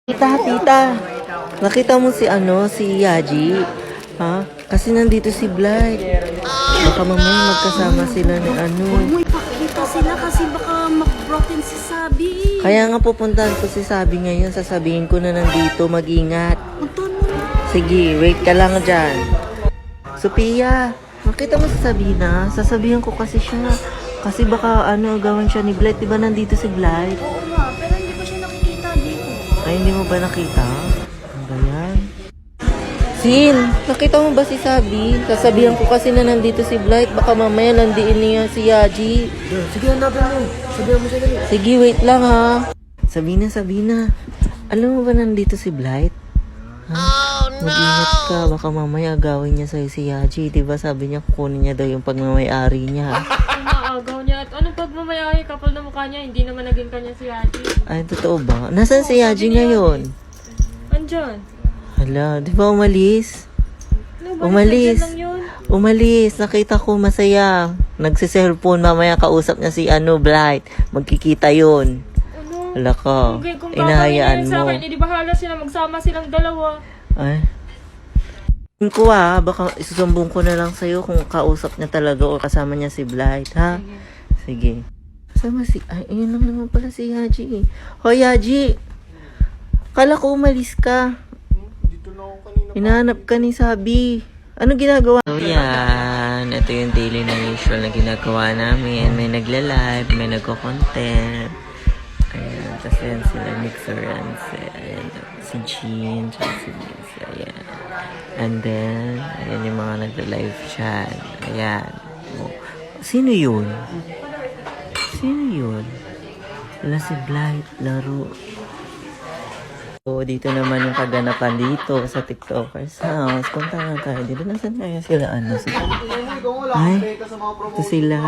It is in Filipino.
Tita, nakita mo si si Yaji? Ha? Kasi nandito si Blight. Baka mamaya magkasama sila ni Huwag mo ipakita sila kasi baka mag-broken si Sabi. Kaya nga pupuntahan ko si Sabi ngayon. Sasabihin ko na nandito, mag-ingat. Puntahan mo na. Sige, wait ka lang dyan. Sophia, nakita mo si Sabina? Sasabihan ko kasi siya. Kasi baka gawin siya ni Blight. Diba nandito si Blight? Oo nga, pero hindi ko siya nakikita dito. Ay, hindi mo ba nakita? Ano ba yan? Sin, nakita mo ba si Sabi? Sasabihan ko kasi na nandito si Blight. Baka mamaya nandiin niya si Yaji. Sige, hanapin mo. Sabihan mo siya dali. Sige, wait lang ha. Sabina. Alam mo ba nandito si Blight? Ha? Mag-ingat ka. Baka mamaya agawin niya sa'yo si Yaji. Diba sabi niya kukunin niya daw yung pagmamayari niya. Umaagaw niya. At anong pagmamayari? Kapal na mukha niya. Hindi naman naging kanya si Yaji. Ay, totoo ba? Nasaan si Yaji ngayon? Andyan. Hala, di ba umalis? Ano ba? Umalis. Andyan lang yun. Umalis. Nakita ko masaya. Nagsiselfone. Mamaya kausap niya si Blight. Magkikita yun. Ano? Hala ka. Kung Inahayaan gagawin niya sa mo. akin, edi bahala sila. Magsama silang dalawa. Ay. Tingin ko baka isusumbong ko na lang sa'yo kung kausap niya talaga o kasama niya si Blight, ha? Sige. Kasama ay, ayun lang naman pala si Yaji. Hoy, Yaji! Kala ko umalis ka. Dito na ako kanina. Hinahanap ka ni Sabi. Ano ginagawa? So yan, ito yung daily na usual na ginagawa namin. May nagla-live, may nagko-content. Ayan, tapos yan sila Mixer and si Jean, si Mix, ayan. And then, ayan yung mga nagla-live chat. Ayan. Oh. Sino yun? Wala si Blight, laro. So, dito naman yung kaganapan dito sa TikTokers house. Punta na tayo dito. Nasaan kaya sila? Ay, ito sila.